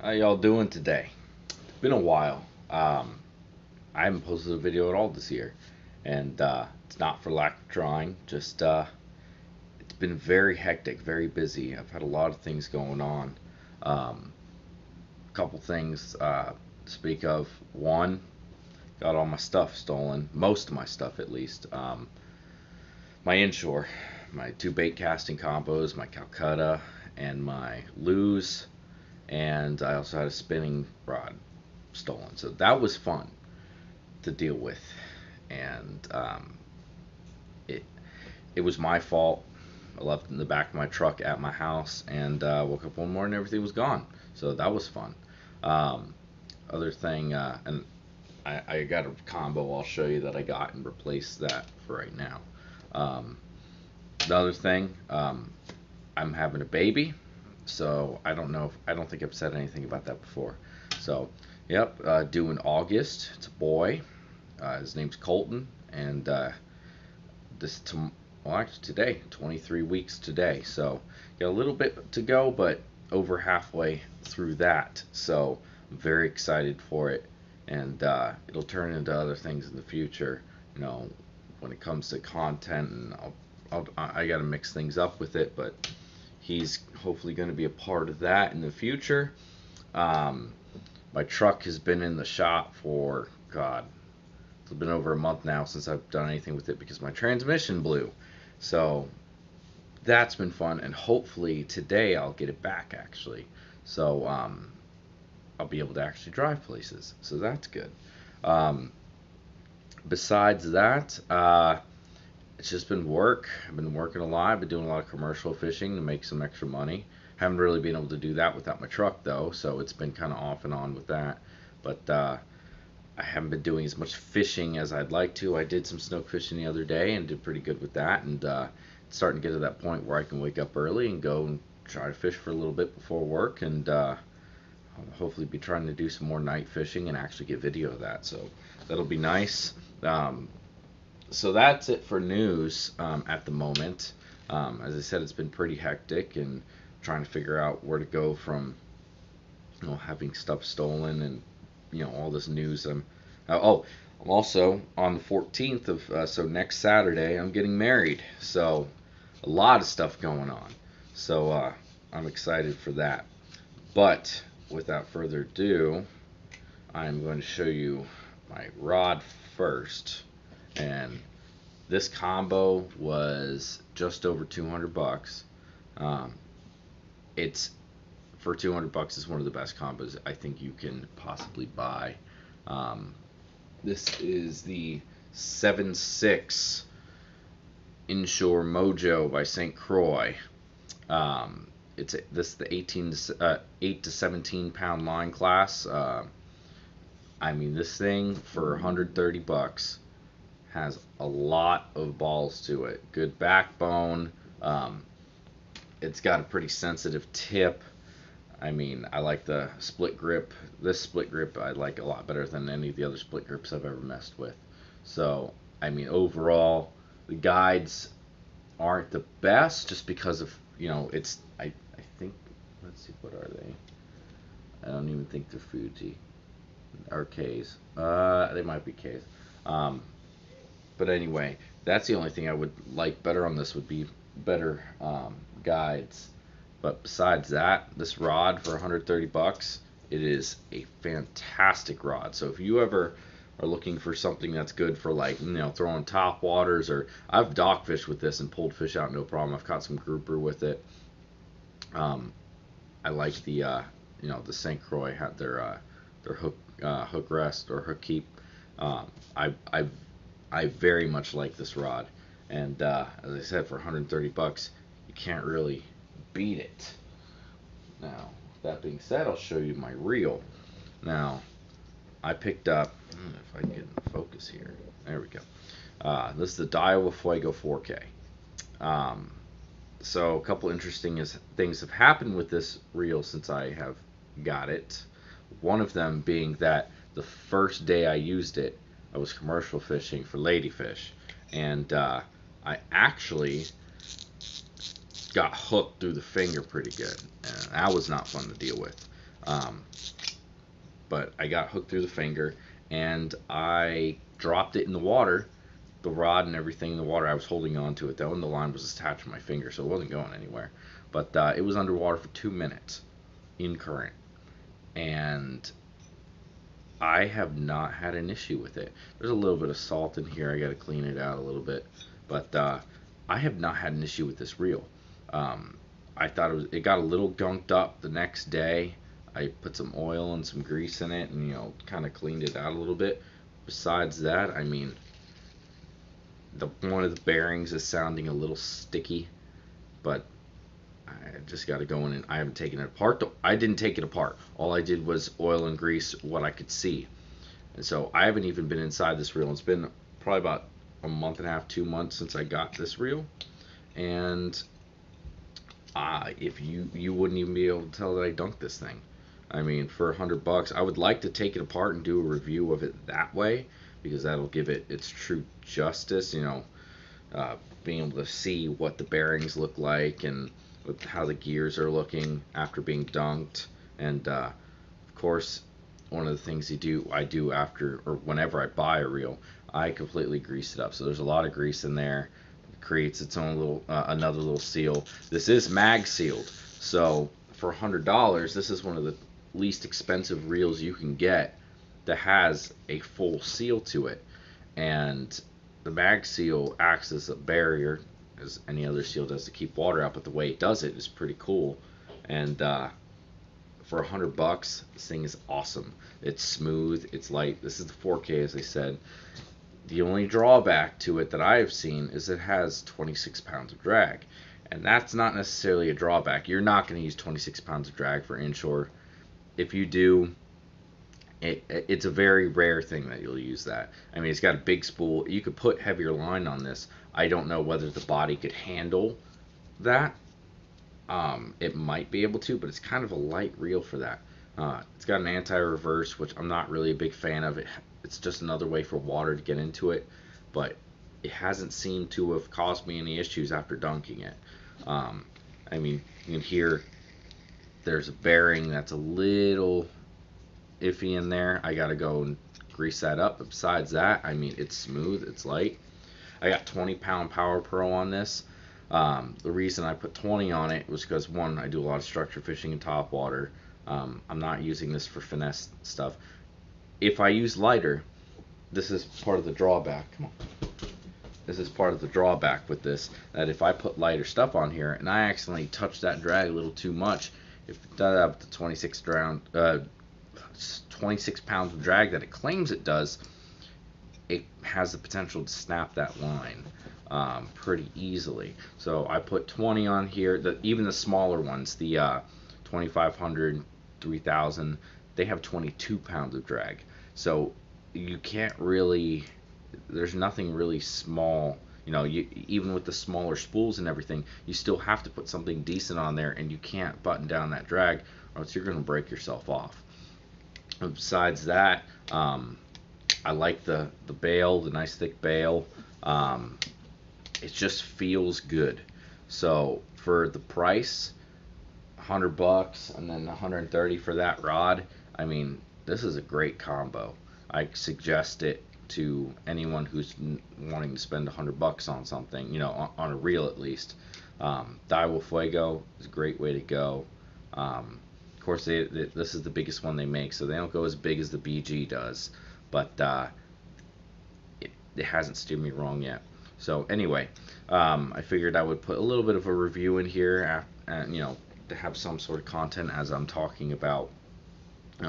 How y'all doing today? It's been a while. I haven't posted a video at all this year, and it's not for lack of trying. Just it's been very hectic, very busy. I've had a lot of things going on. A couple things to speak of. One, got all my stuff stolen, most of my stuff at least. My inshore, my two bait casting combos, my Calcutta, and my lures, and I also had a spinning rod stolen. So that was fun to deal with, and it it was my fault. I left it in the back of my truck at my house, and woke up one morning and everything was gone. So that was fun. Um, Other thing, and I got a combo I'll show you that I got and replaced that for right now. Um, the other thing, I'm having a baby, so I don't think I've said anything about that before. So, yep, due in August. It's a boy. His name's Colton, and this to, well, actually today, 23 weeks today. So, got a little bit to go, but over halfway through that. So, I'm very excited for it, and it'll turn into other things in the future. You know, when it comes to content, and I got to mix things up with it, but he's hopefully going to be a part of that in the future. Um, my truck has been in the shop for, God, it's been over a month now since I've done anything with it because my transmission blew. So that's been fun, and hopefully today I'll get it back actually. So I'll be able to actually drive places. So that's good. Um, Besides that, it's just been work. I've been working a lot. I've been doing a lot of commercial fishing to make some extra money. Haven't really been able to do that without my truck though, so it's been kind of off and on with that. But I haven't been doing as much fishing as I'd like to. I did some snook fishing the other day and did pretty good with that. And it's starting to get to that point where I can wake up early and go and try to fish for a little bit before work, and I'll hopefully be trying to do some more night fishing and actually get video of that. So that'll be nice. Um, so that's it for news at the moment. As I said, it's been pretty hectic and trying to figure out where to go from, having stuff stolen and all this news. I'm also on the 14th of so next Saturday I'm getting married. So a lot of stuff going on. So I'm excited for that. But without further ado, I'm going to show you my rod first, and this combo was just over 200 bucks. Um, it's for 200 bucks is one of the best combos I think you can possibly buy. Um, this is the 7.6 Inshore Mojo by St. Croix. This is the 8 to 17 pound line class. I mean, this thing for 130 bucks has a lot of balls to it. Good backbone. It's got a pretty sensitive tip. I mean, I like the split grip. This split grip I like a lot better than any of the other split grips I've ever messed with. So, I mean, overall, the guides aren't the best just because of, I think, let's see, what are they? I don't even think they're Fuji or K's. They might be K's. Um, but anyway, that's the only thing I would like better on this would be better guides. But besides that, this rod for 130 bucks, it is a fantastic rod. So if you ever are looking for something that's good for, like, throwing top waters, or I've dock fished with this and pulled fish out no problem. I've caught some grouper with it. I like the St. Croix had their hook rest or hook keep. Um, I I I very much like this rod, and as I said, for 130 bucks, you can't really beat it. Now, that being said, I'll show you my reel. Now, I picked up. If I can get in focus here, there we go. This is the Daiwa Fuego 4K. Um, so a couple interesting things have happened with this reel since I have got it. One of them being that the first day I used it, I was commercial fishing for ladyfish, and I actually got hooked through the finger pretty good. And that was not fun to deal with. Um, but I got hooked through the finger, and I dropped it in the water, the rod and everything in the water. I was holding on to it though, and the line was attached to my finger, so it wasn't going anywhere. But it was underwater for 2 minutes in current, and I have not had an issue with it. There's a little bit of salt in here. I got to clean it out a little bit, but I have not had an issue with this reel. Um, I thought it got a little gunked up the next day. I put some oil and some grease in it, and kind of cleaned it out a little bit. Besides that, I mean, the one of the bearings is sounding a little sticky, but I just got to go in, and I haven't taken it apart. I didn't take it apart. All I did was oil and grease what I could see. And so I haven't even been inside this reel. It's been probably about a month and a half, 2 months since I got this reel. And if you wouldn't even be able to tell that I dunked this thing. I mean, for $100, I would like to take it apart and do a review of it that way, because that'll give it its true justice. Being able to see what the bearings look like and how the gears are looking after being dunked. And of course, one of the things I do after, or whenever I buy a reel, I completely grease it up. So there's a lot of grease in there. It creates its own little another little seal. This is mag sealed, so for $100, this is one of the least expensive reels you can get that has a full seal to it. And the mag seal acts as a barrier, as any other seal does, to keep water out, but the way it does it is pretty cool. And for $100, this thing is awesome. It's smooth, it's light. This is the 4K, as I said. The only drawback to it that I have seen is it has 26 pounds of drag, and that's not necessarily a drawback. You're not going to use 26 pounds of drag for inshore. If you do, it's a very rare thing that you'll use that. I mean, it's got a big spool. You could put heavier line on this. I don't know whether the body could handle that. It might be able to, but it's kind of a light reel for that. It's got an anti-reverse, which I'm not really a big fan of. It's just another way for water to get into it, but it hasn't seemed to have caused me any issues after dunking it. I mean, you can hear there's a bearing that's a little iffy in there. I gotta go and grease that up. But besides that, I mean, it's smooth, it's light. I got 20-pound Power Pro on this. The reason I put 20 on it was because, one, I do a lot of structure fishing in top water. I'm not using this for finesse stuff. If I use lighter, this is part of the drawback. Come on. This is part of the drawback with this, that if I put lighter stuff on here and I accidentally touch that drag a little too much, if it does have the 26 pounds of drag that it claims it does, it has the potential to snap that line pretty easily. So I put 20 on here. Even the smaller ones, the 2500, 3000, they have 22 pounds of drag. So you can't really, there's nothing really small. Even with the smaller spools and everything, you still have to put something decent on there, and you can't button down that drag, or else you're going to break yourself off. And besides that, I like the bail, the nice thick bail. It just feels good. So for the price, $100 and then $130 for that rod, I mean, this is a great combo. I suggest it to anyone who's wanting to spend $100 on something, on a reel at least. Daiwa Fuego is a great way to go. Of course, this is the biggest one they make, so they don't go as big as the BG does, but it hasn't steered me wrong yet. So anyway, I figured I would put a little bit of a review in here, and to have some sort of content as I'm talking about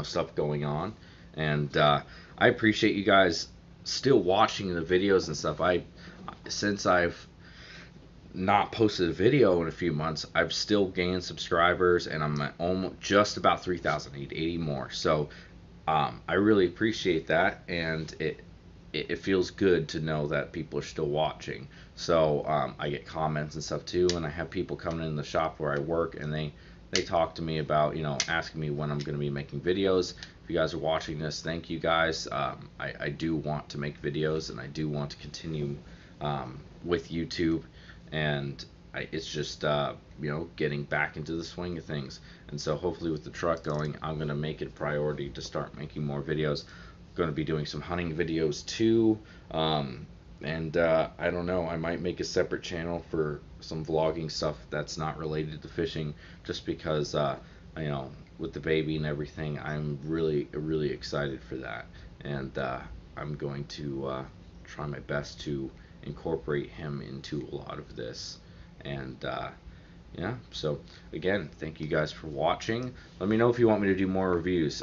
stuff going on. And I appreciate you guys still watching the videos and stuff. Since I've not posted a video in a few months, I've still gained subscribers, and I'm at almost just about 3,000. I need 80 more. So I really appreciate that, and it feels good to know that people are still watching. So I get comments and stuff too, and I have people coming in the shop where I work, and they talk to me about asking me when I'm going to be making videos. If you guys are watching this, thank you guys. I do want to make videos, and I do want to continue with YouTube, and it's just getting back into the swing of things. And so hopefully with the truck going, I'm gonna make it a priority to start making more videos. Going to be doing some hunting videos too. And I don't know, I might make a separate channel for some vlogging stuff that's not related to fishing, just because with the baby and everything, I'm really excited for that. And I'm going to try my best to incorporate him into a lot of this. And yeah, so again, thank you guys for watching. Let me know if you want me to do more reviews.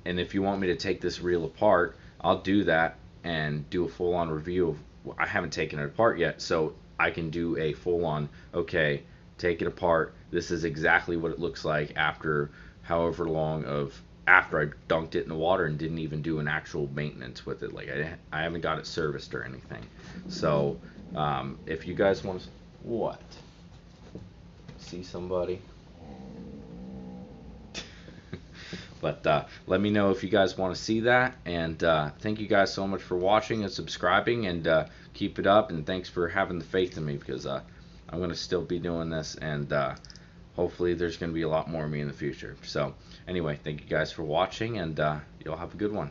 And if you want me to take this reel apart, I'll do that and do a full-on review of. I haven't taken it apart yet, so I can do a full-on, okay, take it apart. This is exactly what it looks like after however long of after I dunked it in the water and didn't even do an actual maintenance with it. Like I haven't got it serviced or anything. So if you guys want to, what? See somebody? But let me know if you guys want to see that. And thank you guys so much for watching and subscribing. And keep it up. And thanks for having the faith in me, because I'm going to still be doing this. And hopefully there's going to be a lot more of me in the future. So anyway, thank you guys for watching. And you'll have a good one.